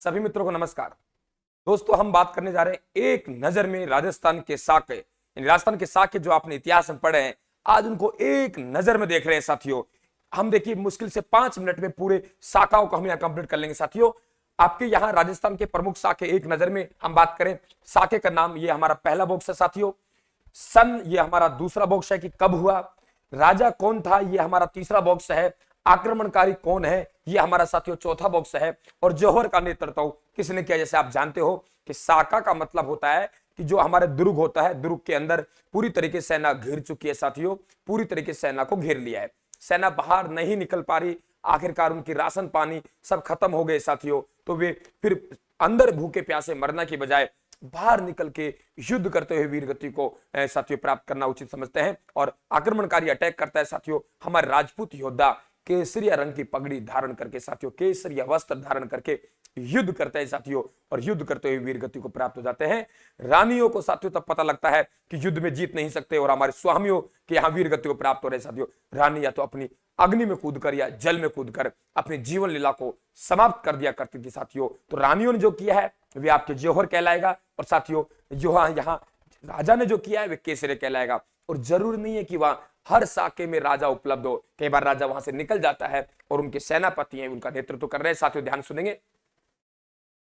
सभी मित्रों को नमस्कार। दोस्तों, हम बात करने जा रहे हैं एक नजर में राजस्थान के साके, राजस्थान के साके जो आपने इतिहास में पढ़े हैं, आज उनको एक नजर में देख रहे हैं साथियों। हम देखिए मुश्किल से 5 मिनट में पूरे साकाओं को हम यहाँ कंप्लीट कर लेंगे साथियों। आपके यहाँ राजस्थान के प्रमुख साके एक नजर में हम बात करें। साके का नाम, ये हमारा पहला बॉक्स है साथियों। सन, ये हमारा दूसरा बॉक्स है कि कब हुआ। राजा कौन था, ये हमारा तीसरा बॉक्स है। आक्रमणकारी कौन है, ये हमारा साथियों चौथा बॉक्स है। और जौहर का नेतृत्व किसने किया, जैसे आप जानते हो कि साका का मतलब होता है कि जो हमारे दुर्ग होता है, दुर्ग के अंदर पूरी तरीके से सेना घिर चुकी है साथियों, पूरी तरीके से सेना को घेर लिया है, सेना बाहर नहीं निकल पा रही, आखिरकार उनकी राशन पानी सब खत्म हो गए साथियों। तो वे फिर अंदर भूखे प्यासे मरना की बजाय बाहर निकल के युद्ध करते हुए वीरगति को साथियों प्राप्त करना उचित समझते हैं। और आक्रमणकारी अटैक करता है साथियों हमारे राजपूत योद्धा, केसरिया रंग की पगड़ी धारण करके साथियों, केसरिया वस्त्र धारण करके युद्ध करते हैं साथियों, और युद्ध करते हुए वीरगति को प्राप्त हो जाते हैं। रानियों को साथियों तब पता लगता है कि युद्ध में जीत नहीं सकते, और हमारे स्वामियों के यहाँ वीरगति को प्राप्त हो रहे साथियों। रानी या तो अपनी अग्नि में कूदकर या जल में कूदकर अपनी जीवन लीला को समाप्त कर दिया करती थी साथियों। तो रानियों ने जो किया है वे आपके जौहर कहलाएगा, और साथियों जो यहाँ राजा ने जो किया है वे केसरिया कहलाएगा। और जरूर नहीं है कि वहां हर साके में राजा उपलब्ध हो, कई बार राजा वहां से निकल जाता है और उनके सेनापति हैं उनका नेतृत्व कर रहे हैं साथियों। ध्यान सुनेंगे।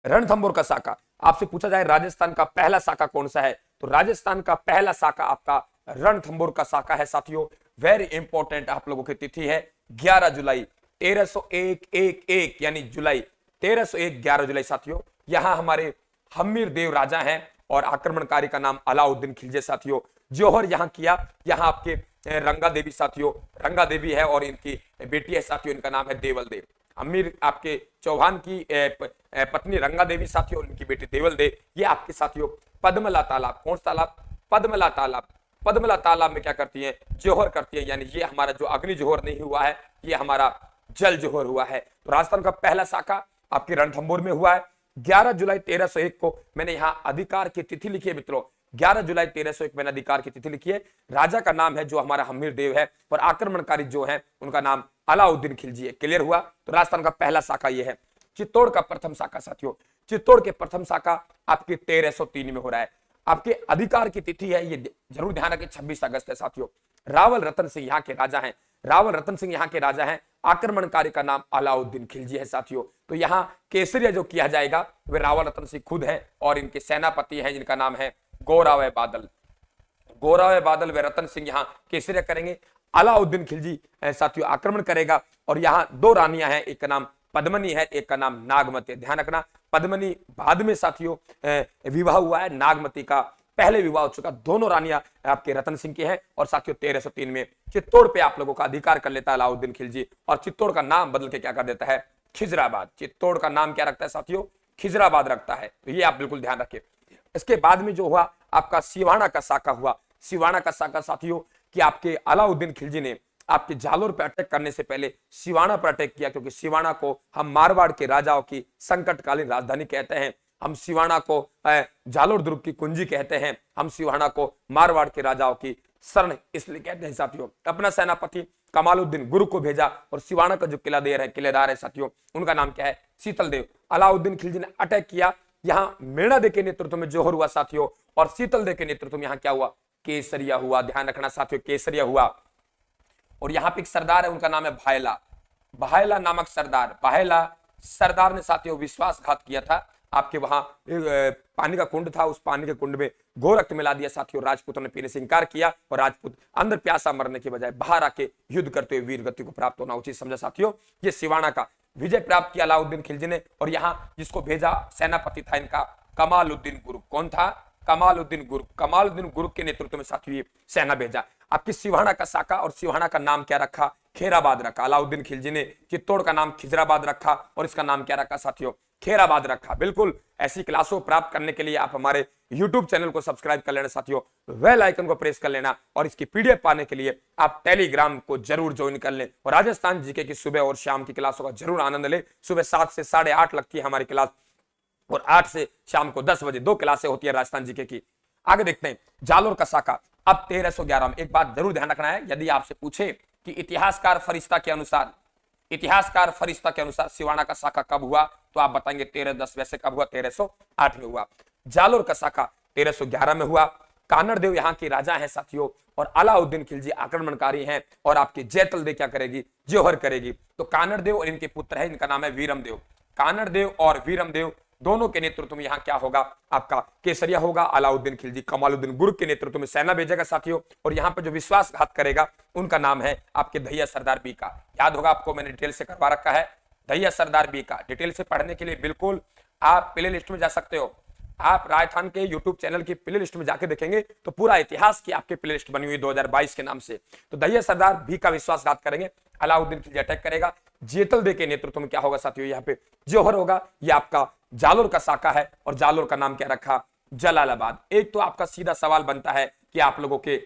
रणथंभौर का साका, आपसे पूछा जाए राजस्थान का पहला साका कौन सा है, तो राजस्थान का पहला साका आपका रणथंभौर का साका है साथियों। वेरी इंपॉर्टेंट आप लोगों की तिथि है 11 जुलाई 1301 यानी जुलाई 1301 11 जुलाई साथियों। यहां हमारे हम्मीर देव राजा हैं और आक्रमणकारी का नाम अलाउद्दीन खिलजी साथियों। जौहर यहां किया, यहां आपके रंगा देवी साथियों, रंगा देवी है और इनकी बेटी है साथियों, इनका नाम है देवल देव। अमीर आपके चौहान की पत्नी रंगा देवी साथियों, इनकी बेटी देवल देव। ये आपके साथियों पद्मला तालाब, कौन सा तालाब, पद्मला तालाब। पद्मला तालाब में क्या करती है, जौहर करती है, यानी ये हमारा जो अग्नि जौहर नहीं हुआ है, ये हमारा जल जौहर हुआ है। तो राजस्थान का पहला साका आपके रणथंभौर में हुआ है 11 जुलाई 1301 को। मैंने यहाँ अधिकार की तिथि लिखी है मित्रों, 11 जुलाई 1301 मैंने अधिकार की तिथि लिखी है। राजा का नाम है जो हमारा हम्मीर देव है, और आक्रमणकारी जो है उनका नाम अलाउद्दीन खिलजी है। क्लियर हुआ। तो राजस्थान का पहला साका ये है। चित्तौड़ का प्रथम साका साथियों, चित्तौड़ के प्रथम साका आपके 1303 में हो रहा है। आपके अधिकार की तिथि है, ये जरूर ध्यान रखें, 26 अगस्त है साथियों। रावल रतन सिंह यहाँ के राजा हैं, रावल रतन सिंह यहाँ के राजा हैं। आक्रमणकारी का नाम अलाउद्दीन खिलजी है साथियों। तो यहाँ केसरिया जो किया जाएगा वे रावल रतन सिंह खुद हैं, और इनके सेनापति हैं जिनका नाम है गोरावे बादल। गोरावे बादल वे रतन सिंह यहाँ केसरिया करेंगे। अलाउद्दीन खिलजी साथियों आक्रमण करेगा। और यहाँ दो रानियां हैं, एक का नाम पद्मनी है, एक का नाम नागमती। ध्यान रखना, पद्मनी बाद में साथियों विवाह हुआ है, नागमती का पहले विवाह हो चुका। दोनों रानियां आपके रतन सिंह की हैं। और साथियों 1303 में चित्तौड़ पे आप लोगों का अधिकार कर लेता है अलाउद्दीन खिलजी, और चित्तौड़ का नाम बदल के क्या कर देता है, खिजराबाद। चित्तौड़ का नाम क्या रखता है साथियों, खिजराबाद रखता है। तो ये आप बिल्कुल ध्यान रखिए। इसके बाद में जो हुआ आपका सिवाना का साका हुआ। सिवाना का साका साथियों कि आपके अलाउद्दीन खिलजी ने आपके जालोर पर अटैक करने से पहले सिवाना पर अटैक किया, क्योंकि सिवाना को हम मारवाड़ के राजाओं की संकटकालीन राजधानी कहते हैं। हम सिवाना को जालोर दुर्ग की कुंजी कहते हैं। हम सिवाना को मारवाड़ के राजाओं की शरण इसलिए कहते हैं साथियों। अपना सेनापति कमालुद्दीन गुरु को भेजा, और सिवाना का जो किलेदार है साथियों, उनका नाम क्या है, शीतल देव। अलाउद्दीन खिलजी ने अटैक किया। यहाँ मेणा दे के नेतृत्व में जौहर हुआ साथियों, और शीतल दे के नेतृत्व में यहाँ क्या हुआ, केसरिया हुआ। ध्यान रखना साथियों, केसरिया हुआ। और यहाँ पे एक सरदार है, उनका नाम है भायला। भायला नामक सरदार, भायला सरदार ने साथियों विश्वासघात किया था। आपके वहां पानी का कुंड था, उस पानी के कुंड में गोरख मिला दिया साथियों। राजपूतों ने पीने से इंकार किया, और राजपूत अंदर प्यासा मरने के बजाय बाहर आके युद्ध करते हुए वीरगति को प्राप्त होना उचित समझा साथियों। ये सिवाना का विजय प्राप्त किया अलाउद्दीन खिलजी ने। और यहाँ जिसको भेजा सेनापति था इनका कमालुद्दीन गुरु। कौन था, कमालुद्दीन गुरु। कमालुद्दीन गुरु के नेतृत्व में साथियों सेना भेजा। आपकी सिवाना का साका, और सिवाना का नाम क्या रखा, खेराबाद रखा। अलाउद्दीन खिलजी ने चित्तौड़ का नाम खिजराबाद रखा, और इसका नाम क्या रखा साथियों, खेराबाद रखा। बिल्कुल ऐसी क्लासों प्राप्त करने के लिए आप हमारे YouTube चैनल को सब्सक्राइब कर लेना साथियों, बेल आइकन को प्रेस कर लेना, और इसकी PDF पाने के लिए आप टेलीग्राम को जरूर ज्वाइन कर लें। और राजस्थान जीके की सुबह और शाम की क्लासों का जरूर आनंद लें। सुबह 7 से 8:30 लगती है हमारी क्लास, और 8 से शाम को 10 बजे 2 क्लासें होती है राजस्थान जीके की। आगे देखते हैं जालोर का साका अब 1311 में। एक बात जरूर ध्यान रखना है, यदि आपसे पूछे कि इतिहासकार फरिश्ता के अनुसार सिवाना का साका कब हुआ, तो आप बताएंगे 1310। वैसे कब हुआ? 1308 में हुआ। जालोर का शाखा 1311 में हुआ। कानड़ देव यहाँ के राजा हैं साथियों, और अलाउद्दीन खिलजी आक्रमणकारी हैं, और आपकी जैतल दे क्या करेगी? जोहर करेगी। तो कानड़ देव और इनके पुत्र है, इनका नाम है वीरम देव। कानड़ देव और वीरम देव दोनों के नेतृत्व में यहाँ क्या होगा? आपका केसरिया होगा। अलाउद्दीन खिलजी कमालुद्दीन गुर्ग के नेतृत्व में सेना भेजेगा साथियों, और यहाँ पे जो विश्वासघात करेगा उनका नाम है आपके दहिया सरदार बीका। याद होगा आपको, मैंने डिटेल से करवा रखा है दहिया सरदार बीका। डिटेल से पढ़ने के लिए बिल्कुल आप प्ले लिस्ट में जा सकते हो। आप राजस्थान के यूट्यूब चैनल की प्ले लिस्ट में जाके देखेंगे तो पूरा इतिहास की आपकी प्ले लिस्ट बनी हुई 2022 के नाम से। तो दहिया सरदार भी का विश्वासघात करेंगे, अलाउद्दीन खिलजी अटैक करेगा। जेतल दे के नेतृत्व में क्या होगा साथियों? यहाँ पे जोहर होगा। ये आपका जालोर का शाखा है, और जालोर का नाम क्या रखा? जलालाबाद। एक तो आपका सीधा सवाल बनता है कि आप लोगों के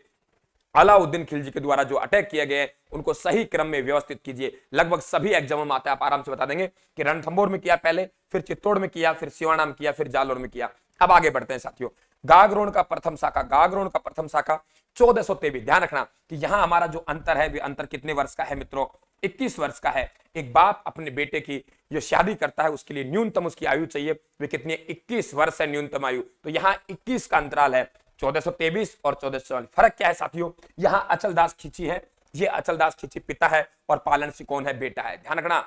अलाउद्दीन खिलजी के द्वारा जो अटैक किए गए उनको सही क्रम में व्यवस्थित कीजिए। लगभग सभी एग्जाम में आता है, आप आराम से बता देंगे कि रणथंभौर में किया पहले, फिर चित्तौड़ में किया, फिर सिवाना में किया, फिर जालोर में किया। अब आगे बढ़ते हैं साथियों। गागरोन का प्रथम शाखा, गागरोन का प्रथम शाखा 1423। ध्यान रखना कि यहां हमारा जो अंतर है, वे अंतर कितने वर्ष का है मित्रों? 21 वर्ष का है। एक बाप अपने बेटे की जो शादी करता है उसके लिए न्यूनतम उसकी आयु चाहिए, वे कितनी? 21 वर्ष है न्यूनतम आयु। तो यहाँ 21 का अंतराल है, 1423 और 1444। फर्क क्या है साथियों? यहाँ अचलदास खींची है, ये अचलदास खींची पिता है, और पालन सिंह कौन है? बेटा है। ध्यान रखना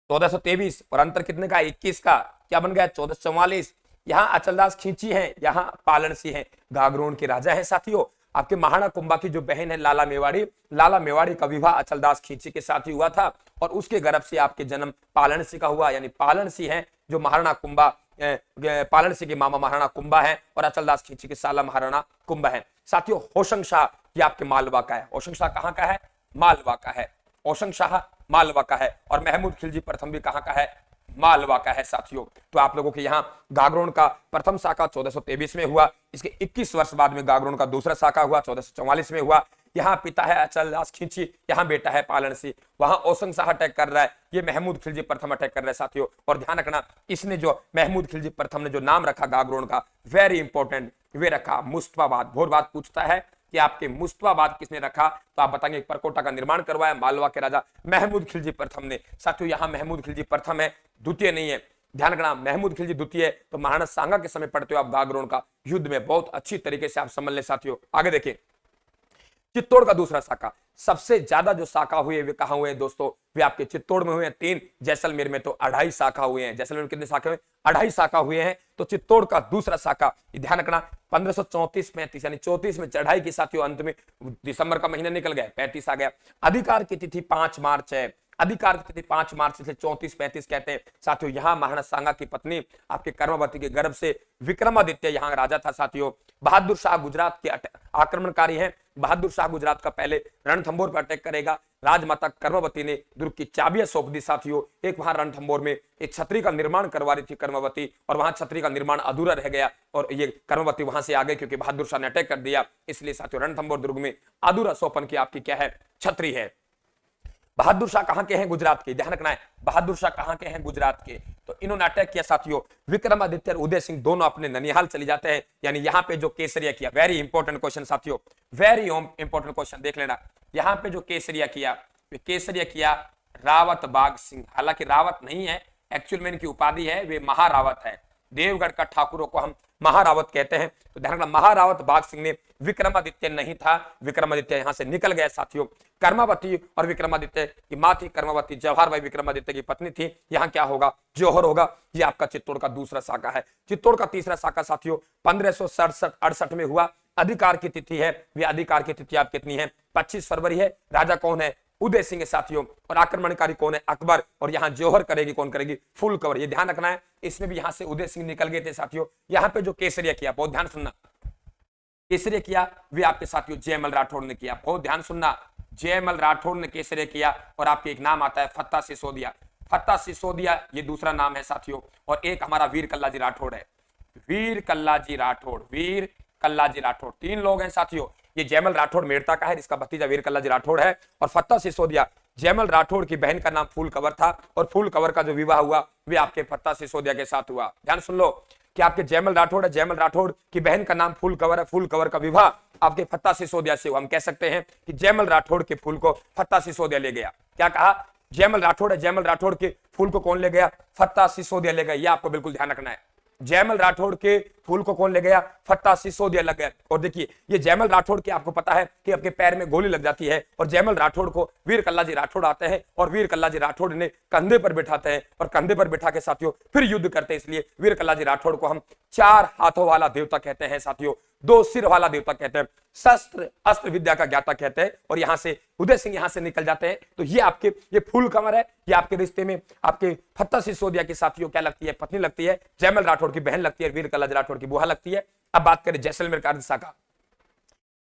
1423 और अंतर कितने का? 21 का। क्या बन गया? 1444। यहाँ अचलदास खींची है, यहाँ पालन सिंह है, गागरोन के राजा है साथियों। आपके महाराणा कुंभा की जो बहन है लाला मेवाड़ी, लाला मेवाड़ी का विवाह अचलदास खींची के साथ ही हुआ था, और उसके गर्भ से आपके जन्म पालन सिंह का हुआ। यानी पालन सिंह है जो महाराणा कुंभा, पालन सिंह के मामा महाराणा कुंभा है, और अचलदास खींची के साला महाराणा कुंभा है साथियों। होशंग शाह ये आपके मालवा का है। होशंग शाह कहाँ का है? मालवा का है। होशंग शाह मालवा का है। और महमूद खिलजी प्रथम भी कहाँ का है? मालवा का है साथियों। तो आप लोगों के यहाँ गागरोन का प्रथम शाखा 1423 में हुआ। इसके 21 वर्ष बाद में गागरोन का दूसरा शाखा हुआ, 1444 में हुआ। यहाँ पिता है अचलदास खींची, यहाँ बेटा है पालन सिंह। वहां ओसंग शाह अटैक कर रहा है, ये महमूद खिलजी प्रथम अटैक कर रहा है साथियों। और ध्यान रखना, इसने जो महमूद खिलजी प्रथम ने जो नाम रखा गागरोन का, वेरी इंपॉर्टेंट, वे रखा मुस्तफाबाद। बहुत बात पूछता है कि आपके मुस्तफाबाद किसने रखा, तो आप बताएंगे परकोटा का निर्माण करवाया मालवा के राजा महमूद खिलजी प्रथम ने। साथियों यहाँ महमूद खिलजी प्रथम है, द्वितीय नहीं है। ध्यान रखना, महमूद खिलजी द्वितीय, तो महाराणा सांगा के समय पढ़ते हो आप गागरोन का युद्ध में, बहुत अच्छी तरीके से आप समझ ले साथियों। आगे देखिए, चित्तौड़ का दूसरा शाखा। सबसे ज्यादा जो शाखा हुए वे कहां हुए हैं दोस्तों? वे आपके चित्तौड़ में हुए हैं 3, जैसलमेर में तो 2.5 शाखा हुए हैं। जैसलमेर में कितने शाखा हुए? 2.5 शाखा हुए हैं। तो चित्तौड़ का दूसरा शाखा, ध्यान रखना 1534-35 यानी 34 में चढ़ाई की साथियों। अंत में दिसंबर का महीना निकल गया, 35 आ गया। अधिकार की तिथि 5 मार्च है। अधिकार की तिथि 5 मार्च से 34-35 कहते हैं साथियों। यहाँ महाराणा सांगा की पत्नी आपके कर्मवती के गर्भ से विक्रमादित्य यहाँ राजा था साथियों। बहादुर शाह गुजरात के आक्रमणकारी हैं। बहादुर शाह गुजरात का पहले रणथंभौर पर अटैक करेगा। राजमाता कर्मवती ने दुर्ग की चाबियां सौंप दी साथियों। एक वहां रणथंभौर में एक छतरी का निर्माण करवा रही थी कर्मवती, और वहां छतरी का निर्माण अधूरा रह गया, और ये कर्मवती वहां से आ गई क्योंकि बहादुर शाह ने अटैक कर दिया। इसलिए साथियों रणथंभौर दुर्ग में अधूरा सौपन की आपकी क्या है? छतरी है। बहादुर शाह कहां के हैं? गुजरात के। ध्यान रखना है, बहादुर शाह कहां के हैं? गुजरात के। तो इन्होंने अटैक किया साथियों। विक्रमादित्य और उदय सिंह दोनों अपने ननिहाल चले जाते हैं। यानी यहां पे जो केसरिया किया, वेरी इंपॉर्टेंट क्वेश्चन साथियों, वेरी इंपॉर्टेंट क्वेश्चन देख लेना। यहां पे जो केसरिया किया, केसरिया किया रावत बाग सिंह। हालांकि रावत नहीं है, एक्चुअल में इनकी उपाधि है, वे महारावत है। देवगढ़ का ठाकुरों को हम महारावत कहते हैं। तो ध्यान रखना, महारावत बाग सिंह ने, विक्रमादित्य नहीं था, विक्रमादित्य यहां से निकल गया साथियों। कर्मावती और विक्रमादित्य की मां थी कर्मावती, जवाहर भाई विक्रमादित्य की पत्नी थी। यहाँ क्या होगा? जौहर होगा। ये आपका चित्तौड़ का दूसरा शाखा है। चित्तौड़ का तीसरा शाखा साथियों 1567-68 में हुआ। अधिकार की तिथि है, वे अधिकार की तिथि आप कितनी है? 25 फरवरी है। राजा कौन है? उदय सिंह साथियों। और आक्रमणकारी कौन है? अकबर। और यहाँ जौहर करेगी कौन करेगी? Full cover. ये ध्यान रखना है, इसमें भी यहां से उदय सिंह निकल गए थे साथियों। यहाँ पे जो केसरिया किया, बहुत ध्यान सुनना, केसरिया किया वे आपके साथियों जयमल राठौड़ ने किया। बहुत ध्यान सुनना, जयमल राठौड़ ने केसरिया किया। और आपके एक नाम आता है फत्ता सिसोदिया। फत्ता सिसोदिया ये दूसरा नाम है साथियों। और एक हमारा वीर कल्लाजी राठौड़ है, वीर कल्लाजी राठौड़, वीर कल्लाजी राठौड़। 3 लोग हैं साथियों। ये जयमल राठौड़ मेड़ता का है, इसका भतीजा वीर कल्लाजी राठौड़ है। और फत्ता सिसोदिया, जयमल राठौड़ की बहन का नाम फूल कंवर था, और फूल कंवर का जो विवाह हुआ वे आपके फत्ता सिसोदिया के साथ हुआ। ध्यान सुन लो कि आपके जयमल राठौड़ है, जयमल राठौड़ की बहन का नाम फूल कंवर है, फूल कंवर का विवाह आपके फत्ता सिसोदिया से हुआ। हम कह सकते हैं कि जयमल राठौड़ के फूल को फत्ता सिसोदिया ले गया। क्या कहा? जयमल राठौड़ है, जयमल राठौड़ के फूल को कौन ले गया? फत्ता सिसोदिया ले गया। ये आपको बिल्कुल ध्यान रखना है। जयमल राठौड़ के फूल को कौन ले गया? फत्ता सिसोदिया लग गया। और देखिए ये जयमल राठौड़ के आपको पता है कि आपके पैर में गोली लग जाती है और जयमल राठौड़ को वीर कल्लाजी राठौड़ आते हैं और वीर कल्लाजी राठौड़ ने कंधे पर बिठाते हैं और कंधे पर बिठा के साथियों फिर युद्ध करते हैं। इसलिए वीर कल्लाजी राठौड़ को हम 4 हाथों वाला देवता कहते हैं साथियों, 2 सिर वाला देवता कहते हैं, शस्त्र अस्त्र विद्या का ज्ञाता कहते हैं। और यहां से उदय सिंह यहां से निकल जाते हैं। तो ये आपके ये फूल कमर है, ये आपके रिश्ते में आपके फत्ता सिसोदिया की साथियों क्या लगती है? पत्नी लगती है। जयमल राठौड़ की बहन लगती है, वीर कल्लाजी राठौड़ की बुआ लगती है। अब बात करें जैसलमेर का अर्ध शाखा।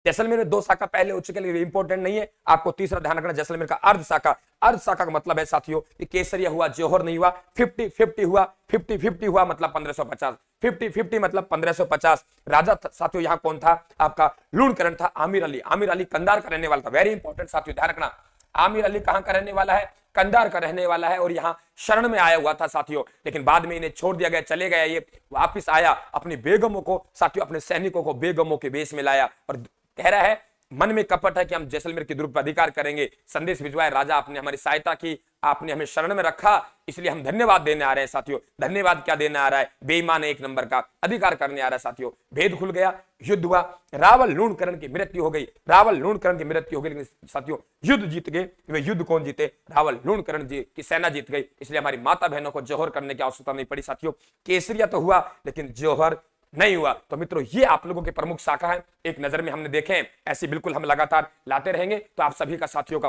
जैसलमेर में 2 शाखा पहले हो चुके, लेकिन इंपॉर्टेंट नहीं है, आपको तीसरा ध्यान रखना जैसलमेर का अर्ध शाखा। अर्ध शाखा का मतलब है साथियों कि केसरिया हुआ, जौहर नहीं हुआ, 50-50 हुआ, 50-50 हुआ मतलब 1550, 50-50 मतलब 1550। राजा साथियों यहाँ कौन था? आपका लूणकरण था, आमिर अली। आमिर अली कंधार का रहने वाला था। वेरी इंपॉर्टेंट साथियों, ध्यान रखना, आमिर अली कहां का रहने वाला है? कंधार का रहने वाला है। और यहाँ शरण में आया हुआ था साथियों, लेकिन बाद में इन्हें छोड़ दिया गया, चले गया। ये वापिस आया, अपनी बेगमों को साथियों, अपने सैनिकों को बेगमों के वेश में लाया और कह रहा है मन में कपट है कि हम जैसलमेर के दुर्ग पर अधिकार करेंगे। संदेश भिजवाए, राजा आपने हमारी सहायता की, आपने हमें शरण में रखा, इसलिए हम धन्यवाद देने आ रहे हैं साथियों। धन्यवाद क्या देने आ रहा है? बेईमान 1 नंबर का अधिकार करने आ रहा है साथियों। भेद खुल गया, युद्ध हुआ, रावल लूणकरण की मृत्यु हो गई। रावल लूणकरण की मृत्यु हो गई, लेकिन साथियों युद्ध जीत गए। वे युद्ध कौन जीते? रावल लूणकरण जी की सेना जीत गई। इसलिए हमारी माता बहनों को जौहर करने की आवश्यकता नहीं पड़ी साथियों। केसरिया तो हुआ लेकिन जौहर नहीं हुआ। तो मित्रों ये आप लोगों के प्रमुख शाखा है, एक नजर में हमने देखे हैं। ऐसी बिल्कुल हम लगातार लाते रहेंगे। तो आप सभी का साथियों का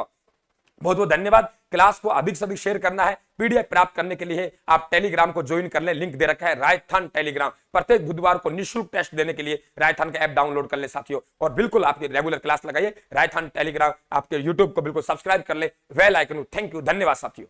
बहुत बहुत धन्यवाद। क्लास को अधिक से अधिक शेयर करना है। पीडीएफ प्राप्त करने के लिए आप टेलीग्राम को ज्वाइन कर लें, लिंक दे रखा है रायथान टेलीग्राम। प्रत्येक बुधवार को निःशुल्क टेस्ट देने के लिए रायथान का ऐप डाउनलोड कर ले साथियों। और बिल्कुल आपकी रेगुलर क्लास लगाइए। रायथान टेलीग्राम आपके यूट्यूब को बिल्कुल सब्सक्राइब कर ले, बेल आइकन। थैंक यू, धन्यवाद साथियों।